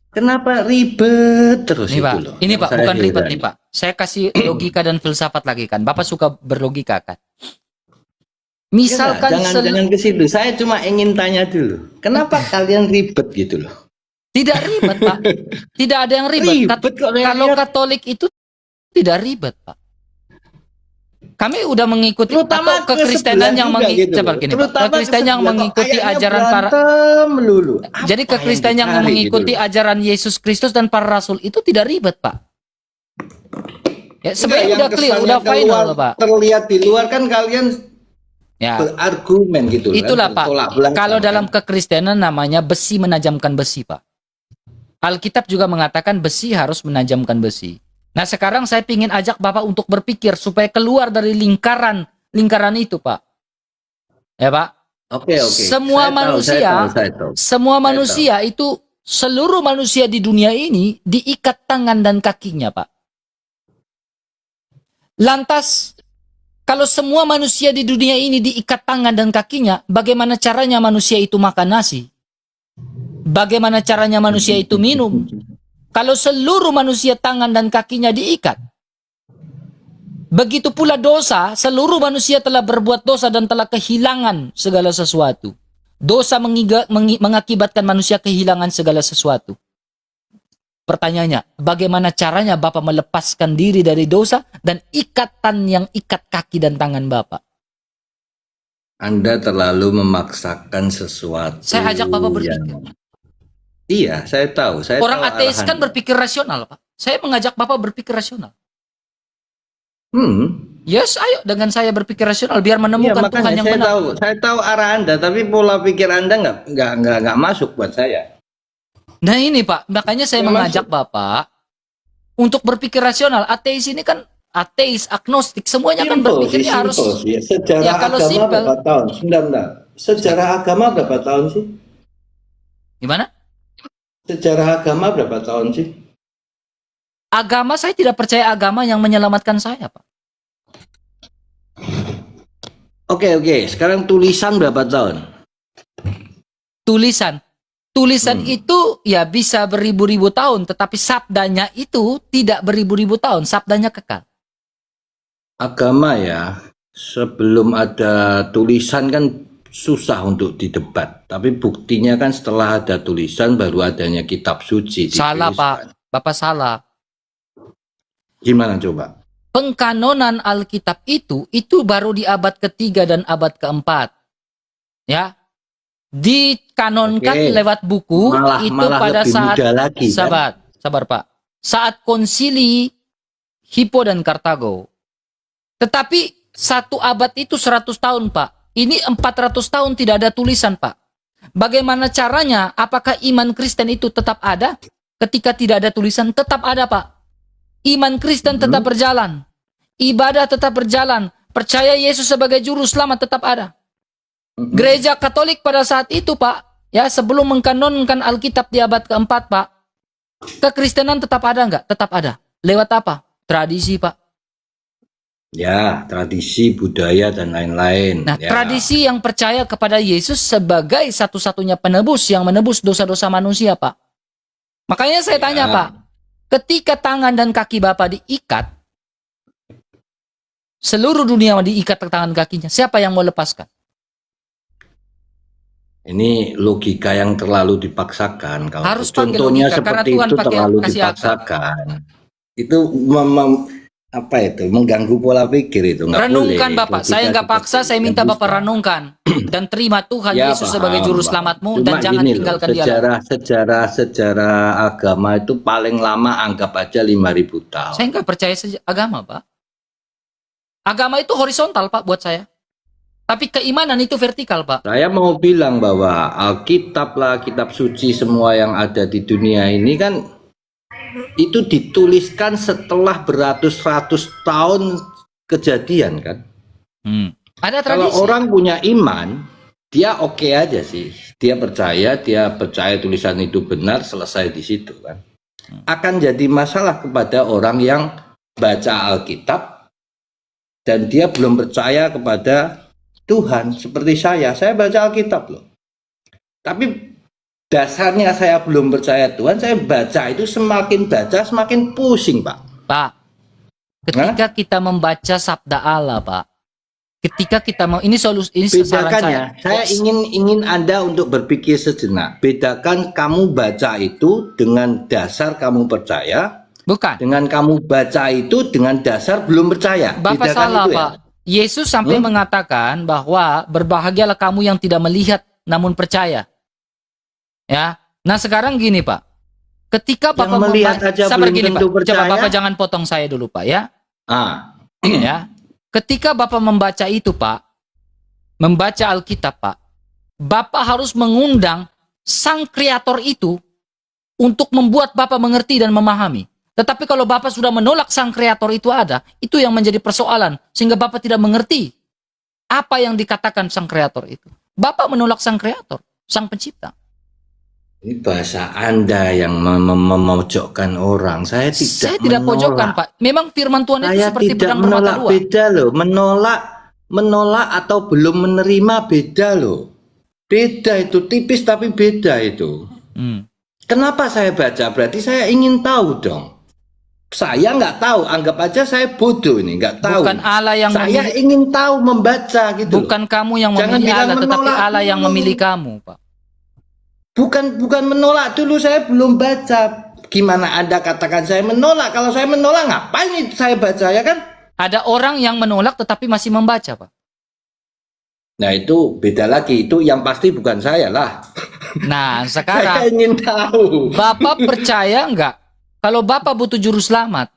kenapa ribet terus Nih itu Pak, loh. ini Yang Pak saya bukan ribet heran. nih Pak. Saya kasih logika dan filsafat lagi kan. Bapak suka berlogika kan. Misalkan jangan ke situ. Saya cuma ingin tanya dulu. Kenapa kalian ribet gitu loh? tidak ribet Pak. Tidak ada yang ribet. Ribet kok, Kalau lihat. Katolik itu tidak ribet Pak. Kami udah mengikuti Terutama atau kekristenan yang mengikuti kekristenan yang mengikuti ajaran para melulu. jadi kekristenan yang gitu mengikuti ajaran Yesus Kristus dan para rasul itu tidak ribet Pak. Ya sebenarnya udah clear, udah final loh Pak. Terlihat di luar kan kalian Ya. berargumen gitu kan, Itulah Pak. bertolak belakang, Kalau kan? dalam kekristenan namanya besi menajamkan besi Pak. Alkitab juga mengatakan besi harus menajamkan besi. Nah sekarang saya ingin ajak Bapak untuk berpikir supaya keluar dari lingkaran itu Pak. Ya Pak. Oke. Semua Saya tahu, manusia, saya tahu. semua manusia itu seluruh manusia di dunia ini diikat tangan dan kakinya Pak. Lantas kalau semua manusia di dunia ini diikat tangan dan kakinya, bagaimana caranya manusia itu makan nasi? Bagaimana caranya manusia itu minum? Kalau seluruh manusia tangan dan kakinya diikat. Begitu pula dosa, seluruh manusia telah berbuat dosa dan telah kehilangan segala sesuatu. Dosa mengakibatkan manusia kehilangan segala sesuatu. Pertanyaannya, bagaimana caranya Bapak melepaskan diri dari dosa dan ikatan yang ikat kaki dan tangan Bapak? Anda terlalu memaksakan sesuatu. Saya ajak Bapak berpikir. Iya, saya tahu. Orang tahu ateis arahan. kan berpikir rasional, Pak. Saya mengajak Bapak berpikir rasional. Yes, ayo dengan saya berpikir rasional biar Iya, menemukan makanya Tuhan yang saya benar. tahu. Saya tahu arah Anda, tapi pola pikir Anda nggak masuk buat saya. Nah ini Pak, makanya saya Nggak mengajak Bapak untuk berpikir rasional. Ateis ini kan ateis, agnostik, semuanya kan berpikirnya harus. sih. Sejarah Ya, kalau agama simple. berapa tahun? Sebentar. Sejarah agama berapa tahun sih? Gimana? Sejarah agama berapa tahun sih? Agama, saya tidak percaya agama yang menyelamatkan saya, Pak. Oke. Sekarang tulisan berapa tahun? Tulisan itu ya bisa beribu-ribu tahun, tetapi sabdanya itu tidak beribu-ribu tahun, sabdanya kekal. Agama ya, sebelum ada tulisan kan susah untuk didebat. Tapi buktinya kan setelah ada tulisan baru adanya kitab suci. Salah, dituliskan. Pak. Bapak salah. Gimana coba? Pengkanonan Alkitab itu baru di abad ketiga dan abad keempat. Ya, dikanonkan Oke. lewat buku itu Malah pada lebih saat muda lagi, kan? sabar Pak. Saat konsili Hippo dan Kartago. Tetapi satu abad itu 100 tahun, Pak. Ini 400 tahun tidak ada tulisan, Pak. Bagaimana caranya? Apakah iman Kristen itu tetap ada? Ketika tidak ada tulisan, tetap ada, Pak. Iman Kristen tetap berjalan. Ibadah tetap berjalan. Percaya Yesus sebagai juru selamat tetap ada. Gereja Katolik pada saat itu, Pak, ya sebelum mengkanonkan Alkitab di abad keempat, Pak, kekristenan tetap ada nggak? Tetap ada. Lewat apa? Tradisi, Pak. Ya, tradisi, budaya, dan lain-lain. Nah, Ya. tradisi yang percaya kepada Yesus sebagai satu-satunya penebus yang menebus dosa-dosa manusia, Pak. Makanya saya tanya, Pak, ketika tangan dan kaki Bapak diikat, seluruh dunia diikat ke tangan kakinya, siapa yang mau lepaskan? Ini logika yang terlalu dipaksakan. Kalau Harus pakai contohnya logika, karena seperti Tuhan itu pakai terlalu kasih akal. dipaksakan. Itu apa itu? Mengganggu pola pikir itu. Nggak Renungkan boleh. Bapak, Logika saya nggak seperti paksa, itu. saya minta Nggak Bapak bisa. renungkan dan terima Tuhan Ya, Yesus paham, sebagai juru paham. selamatmu Cuma dan jangan gini loh, tinggalkan dia lagi. sejarah agama itu paling lama anggap aja 5.000 tahun. Saya nggak percaya agama, Pak. Agama itu horizontal, Pak, buat saya. Tapi keimanan itu vertikal, Pak. Saya mau bilang bahwa Alkitab lah, kitab suci semua yang ada di dunia ini kan itu dituliskan setelah beratus-ratus tahun kejadian kan. Ada Kalau tradisi. orang punya iman, dia oke aja sih. Dia percaya tulisan itu benar, selesai di situ kan. Akan jadi masalah kepada orang yang baca Alkitab dan dia belum percaya kepada Tuhan. Seperti saya baca Alkitab loh. Tapi dasarnya saya belum percaya Tuhan, saya baca itu semakin baca semakin pusing, Pak. Pak, ketika kita membaca sabda Allah, Pak, ketika kita mau ini saran Bedakan saya. ya, saya ingin Anda untuk berpikir sejenak. Bedakan kamu baca itu dengan dasar kamu percaya, Bukan. dengan kamu baca itu dengan dasar belum percaya. Bapak Bedakan salah, itu ya. Pak. Yesus sampai mengatakan bahwa berbahagialah kamu yang tidak melihat namun percaya. Ya. Nah, sekarang gini, Pak. Ketika Bapak melihat aja sabar belum gini, tentu Pak. Coba percaya. Bapak jangan potong saya dulu, Pak, ya. Ya. Ketika Bapak membaca itu, Pak, membaca Alkitab, Pak, Bapak harus mengundang sang kreator itu untuk membuat Bapak mengerti dan memahami. Tetapi kalau Bapak sudah menolak sang kreator itu ada, itu yang menjadi persoalan. Sehingga Bapak tidak mengerti apa yang dikatakan sang kreator itu. Bapak menolak sang kreator, sang pencipta. Ini bahasa Anda yang memojokkan orang. Saya tidak menolak. Pojokkan, Pak. Memang firman Tuhan itu Saya seperti tidak pedang bermata menolak, dua. beda loh. Menolak atau belum menerima beda loh. Beda itu, tipis tapi beda itu. Kenapa saya baca? Berarti saya ingin tahu dong. Saya nggak tahu, anggap aja saya bodoh ini, nggak tahu. Bukan Allah yang saya ingin tahu membaca gitu. Bukan kamu yang Jangan memilih bilang Allah, tetapi menolak Allah yang dulu. memilih kamu, Pak. Bukan menolak dulu, saya belum baca. Gimana Anda katakan saya menolak? Kalau saya menolak ngapain itu saya baca ya kan? Ada orang yang menolak tetapi masih membaca, Pak. Nah itu beda lagi, itu yang pasti bukan saya lah. Nah, Saya sekarang ingin tahu. Bapak percaya enggak kalau Bapak butuh juru selamat?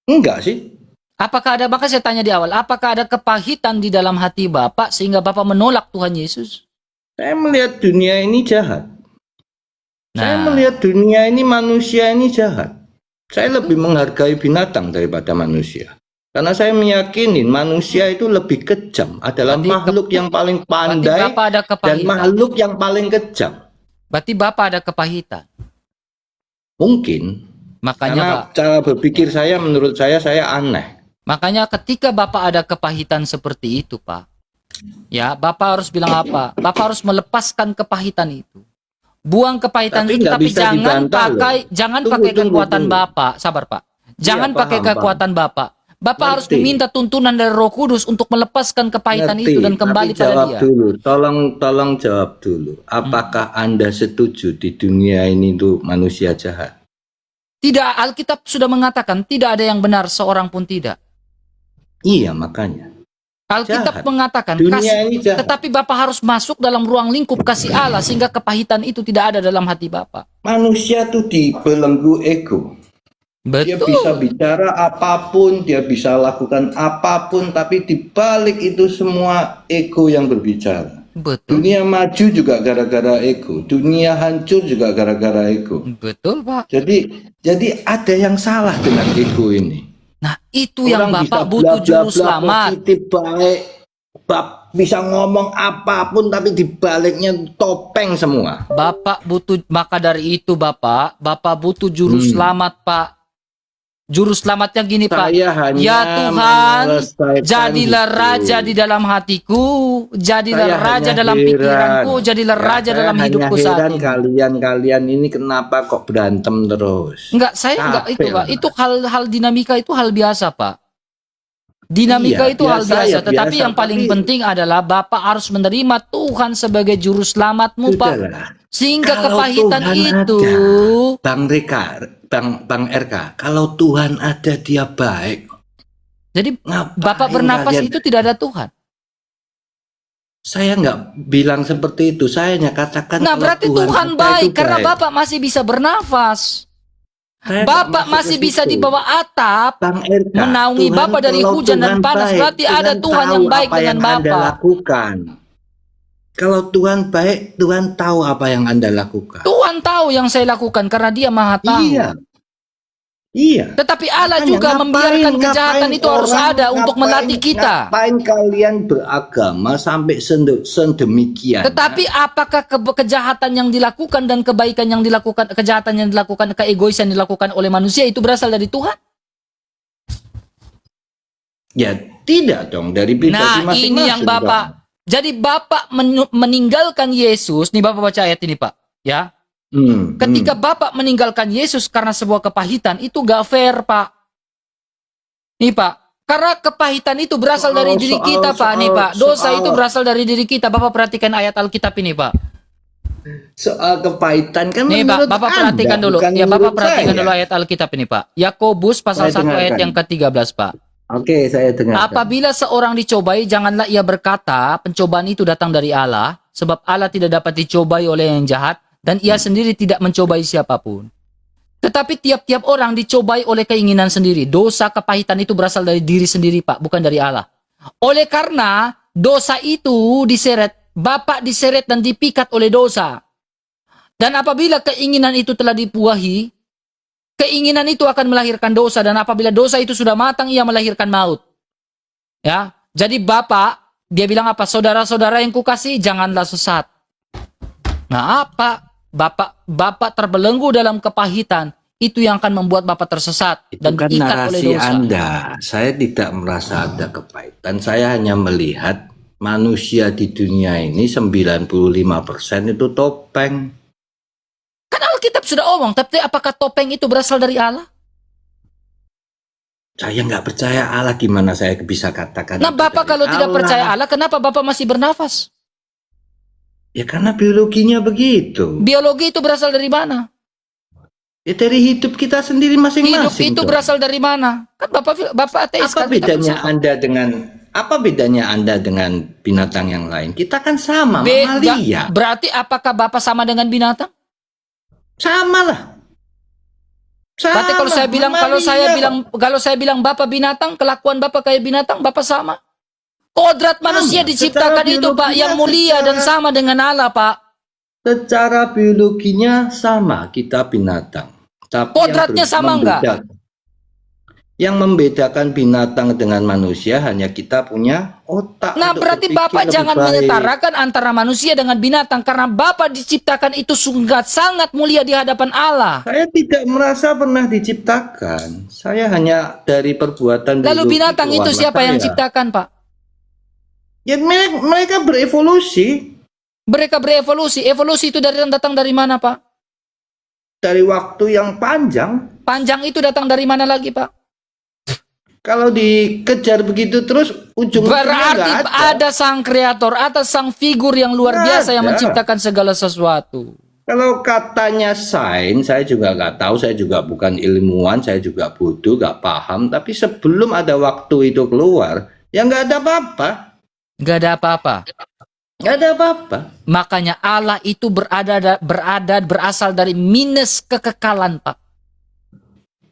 Enggak sih. Apakah ada, maka saya tanya di awal, apakah ada kepahitan di dalam hati Bapak sehingga Bapak menolak Tuhan Yesus? Saya melihat dunia ini jahat. Saya Nah, melihat dunia ini, manusia ini jahat. Saya lebih menghargai binatang daripada manusia. Karena saya meyakini manusia itu lebih kejam. Adalah Berarti makhluk yang paling berarti pandai Bapak ada dan kepahitan. makhluk yang paling kejam. Berarti Bapak ada kepahitan. Mungkin. Makanya Karena Pak, cara berpikir saya, menurut saya aneh. makanya ketika Bapak ada kepahitan seperti itu, Pak, ya, Bapak harus bilang apa? Bapak harus melepaskan kepahitan itu. Buang kepahitan Tapi itu, nggak tapi bisa jangan dibantah pakai loh. jangan Tunggu, pakai tunggu, kekuatan tunggu. Bapak. Sabar, Pak. Jangan Iya, pakai paham, kekuatan Bapak. Bapak harus Ngerti. meminta tuntunan dari Roh Kudus untuk melepaskan kepahitan Ngerti, itu dan kembali tapi pada jawab Dia. dulu. Tolong jawab dulu. Apakah Anda setuju di dunia ini tuh manusia jahat? Tidak, Alkitab sudah mengatakan tidak ada yang benar, seorang pun tidak. Iya, makanya. Alkitab Jahat. mengatakan Dunia kasih, ini jahat. tetapi Bapak harus masuk dalam ruang lingkup kasih Allah sehingga kepahitan itu tidak ada dalam hati Bapak. Manusia tuh dibelenggu ego. Dia Betul. bisa bicara apapun, dia bisa lakukan apapun, tapi di balik itu semua ego yang berbicara. Betul. Dunia maju juga gara-gara ego, dunia hancur juga gara-gara ego. Betul, Pak. Jadi ada yang salah dengan ego ini. Nah, itu yang Orang Bapak bisa butuh bla, bla, juru bla, selamat. positif, baik, bisa ngomong apapun, tapi di baliknya topeng semua. Bapak butuh, maka dari itu Bapak butuh juru selamat, Pak. Juru selamatnya gini, Pak. Saya hanya Ya Tuhan, menyelesaikan jadilah hidup. raja di dalam hatiku, jadilah Saya raja hanya dalam heran. pikiranku, jadilah Ya, raja saya dalam hanya hidupku heran saat ini. kalian ini kenapa kok berantem terus? Enggak, saya enggak itu, Capek, Pak. Pak. Itu hal dinamika itu hal biasa, Pak. Dinamika Iya, itu hal biasa, biasa, ya, tetapi biasa, yang paling tapi- penting adalah Bapak harus menerima Tuhan sebagai juru selamatmu, Pak. Sudahlah. Sehingga Kalau kepahitan Tuhan itu Bang RK, kalau Tuhan ada dia baik. jadi Ngapain Bapak bernapas kalian- itu tidak ada Tuhan. Saya nggak bilang seperti itu. Saya hanya katakan Nah, kalau berarti Tuhan kita baik itu karena baik. Bapak masih bisa bernafas. Saya nggak Bapak masuk masih ke bisa situ. di bawah atap Bang RK, menaungi Tuhan, Bapak dari kalau hujan dan Tuhan panas. baik, Berarti ada Tuhan tahu yang baik apa dengan yang Anda Bapak. lakukan. Kalau Tuhan baik, Tuhan tahu apa yang Anda lakukan. Tuhan tahu yang saya lakukan karena Dia Maha tahu. Iya. Iya. Tetapi Allah Makanya juga membiarkan kejahatan itu harus ada untuk melatih kita. Ngapain kalian beragama sampai sedemikian? Tetapi apakah kejahatan yang dilakukan dan kebaikan yang dilakukan, kejahatan yang dilakukan, keegoisan yang dilakukan oleh manusia itu berasal dari Tuhan? Ya tidak dong, dari pribadi Nah, masing-masing. ini yang Bapak. dong. Jadi Bapak meninggalkan Yesus. Nih Bapak baca ayat ini, Pak. Ya. Ketika Bapak meninggalkan Yesus karena sebuah kepahitan, itu gak fair, Pak. Nih, Pak. Karena kepahitan itu berasal dari diri kita, Pak. Nih, Pak. Dosa itu berasal dari diri kita. Bapak perhatikan ayat Alkitab ini, Pak. Soal kepahitan kan Nih, Pak. menurut Bapak Anda, perhatikan dulu. bukan Ya, Bapak menurut perhatikan saya. dulu ayat Alkitab ini, Pak. Yakobus pasal Saya 1 ayat dengarkan. yang ke-13, Pak. Oke, saya dengar. Apabila seorang dicobai, janganlah ia berkata, pencobaan itu datang dari Allah, sebab Allah tidak dapat dicobai oleh yang jahat, dan ia sendiri tidak mencobai siapapun. Tetapi tiap-tiap orang dicobai oleh keinginan sendiri. Dosa kepahitan itu berasal dari diri sendiri, Pak, bukan dari Allah. Oleh karena dosa itu diseret, Bapak diseret dan dipikat oleh dosa. Dan apabila keinginan itu telah dibuahi, keinginan itu akan melahirkan dosa, dan apabila dosa itu sudah matang, ia melahirkan maut. Ya, jadi Bapak, dia bilang apa? Saudara-saudara yang kukasihi, janganlah sesat. Nah, apa? Bapak terbelenggu dalam kepahitan, itu yang akan membuat Bapak tersesat Itu dan kan diikat oleh narasi dosa. Anda. Saya tidak merasa ada kepahitan. Saya hanya melihat manusia di dunia ini 95% itu topeng. Kan Alkitab sudah omong, tapi apakah topeng itu berasal dari Allah? Saya nggak percaya Allah, gimana saya bisa katakan Nah, itu Bapak dari kalau tidak percaya Allah, kenapa Bapak masih bernafas? Ya karena biologinya begitu. Biologi itu berasal dari mana? Ya dari hidup kita sendiri Hidup masing-masing. itu dong. berasal dari mana? Kan Bapak ateis. Apa kan? Kita bedanya filsafat. Anda dengan binatang yang lain? Kita kan sama, Beda. mamalia. Berarti apakah Bapak sama dengan binatang? Sama lah. Sama, Berarti kalau mamalia. saya bilang Bapak binatang, kelakuan Bapak kayak binatang, Bapak sama. Kodrat manusia Sama. diciptakan Secara itu, Pak, yang mulia dan sama dengan Allah, Pak. Secara biologinya sama, kita binatang. Tapi Kodratnya sama enggak? Yang membedakan binatang dengan manusia hanya kita punya otak. Nah, untuk berarti berpikir Bapak lebih jangan baik. menyetarakan antara manusia dengan binatang, karena Bapak diciptakan itu sangat mulia di hadapan Allah. Saya tidak merasa pernah diciptakan. Saya hanya dari perbuatan. Lalu biologi binatang itu keluarga siapa yang saya. ciptakan, Pak? Ya mereka berevolusi Mereka berevolusi. Evolusi itu datang dari mana, Pak? dari waktu yang panjang. Panjang itu datang dari mana lagi, Pak? Kalau dikejar begitu terus ujung-ujungnya Berarti nggak ada. ada sang kreator, ada sang figur yang luar Nggak biasa yang ada. menciptakan segala sesuatu. Kalau katanya sains, saya juga nggak tahu, saya juga bukan ilmuwan, saya juga bodoh, nggak paham. Tapi sebelum ada waktu itu keluar, Ya nggak ada apa-apa. Nggak ada apa-apa. Nggak ada apa-apa. Makanya Allah itu berasal dari minus kekekalan, Pak.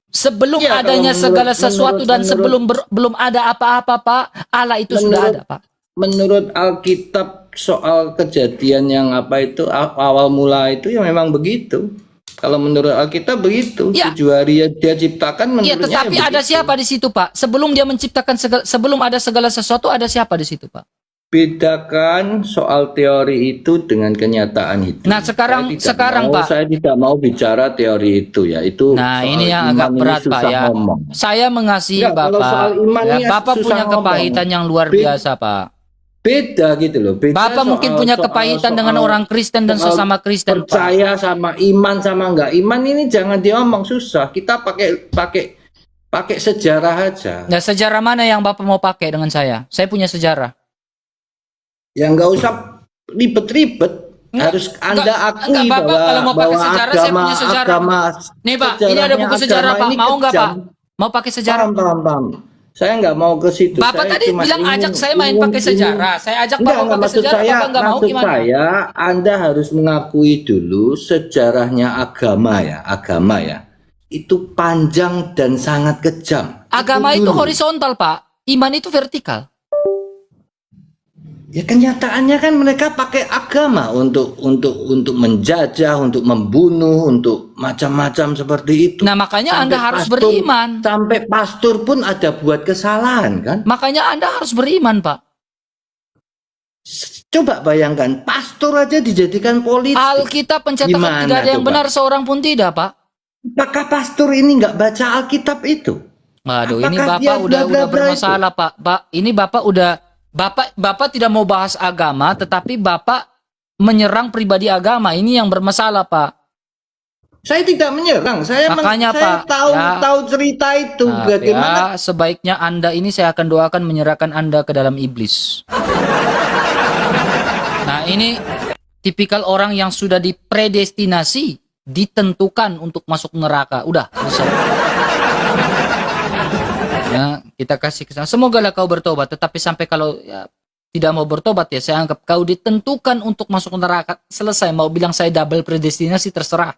Sebelum Ya, kalau adanya segala menurut- sesuatu menurut- dan menurut- sebelum belum ada apa-apa, Pak, Allah itu sudah Menurut- ada, Pak. Menurut Alkitab soal kejadian yang apa itu awal mula itu ya memang begitu. Kalau menurut Alkitab begitu. Ya. 7 hari dia ciptakan Iya, menurutnya tetapi ya ada begitu. siapa di situ, Pak? Sebelum dia menciptakan sebelum ada segala sesuatu, ada siapa di situ, Pak? Bedakan soal teori itu dengan kenyataan hidup. Nah, sekarang- Pak. Saya tidak mau bicara teori itu ya. Itu Nah, soal ini yang iman agak ini berat, Pak, susah ya. ngomong. Saya mengasihi Enggak, kalau Bapak. soal iman Ya, ini Bapak susah punya ngomong. kepahitan yang luar biasa, Pak. Beda gitu loh. Beda Bapak mungkin punya kepahitan dengan orang Kristen dan soal sesama Kristen, Pak. percaya sama iman sama enggak iman ini jangan diomong, susah. Kita pakai sejarah aja. Nah, sejarah mana yang Bapak mau pakai dengan saya? Saya punya sejarah. Ya nggak usah ribet-ribet. Enggak, Harus Anda akui enggak, Bapak bahwa kalau mau pakai bahwa sejarah, saya punya sejarah. agama Nih, Pak, ini ada buku sejarah, Pak. Mau nggak, Pak? Mau pakai sejarah? Paham. Saya nggak mau ke situ. Bapak Saya tadi cuma bilang ingin- ajak saya main pakai sejarah. Saya ajak Enggak, Bapak pakai maksud sejarah, saya, Bapak nggak mau maksud gimana? saya Anda harus mengakui dulu sejarahnya agama ya. Itu panjang dan sangat kejam. Agama itu dulu. horizontal, Pak. Iman itu vertikal. Ya kenyataannya kan mereka pakai agama untuk menjajah, untuk membunuh, untuk macam-macam seperti itu. Nah, makanya Anda harus pastor- beriman. Sampai pastor pun ada buat kesalahan kan? Makanya Anda harus beriman, Pak. Coba bayangkan, pastor aja dijadikan politik. Alkitab pencetakan Gimana tidak ada yang coba? benar, seorang pun tidak, Pak. Apakah pastor ini nggak baca Alkitab itu? Waduh, ini Apakah Bapak dia udah bla, bla, bla bermasalah, Pak. Ini Bapak tidak mau bahas agama, tetapi Bapak menyerang pribadi agama. Ini yang bermasalah, Pak. Saya tidak menyerang, Makanya, saya Pak, tahu cerita itu Nah, bagaimana. ya, sebaiknya Anda ini saya akan doakan menyerahkan Anda ke dalam iblis. Nah, ini tipikal orang yang sudah dipredestinasi, ditentukan untuk masuk neraka. Udah, selesai. Ya, kita kasih kesana. Semoga lah kau bertobat, tetapi sampai kalau ya, tidak mau bertobat ya, saya anggap kau ditentukan untuk masuk neraka. Selesai, mau bilang saya double predestinasi terserah.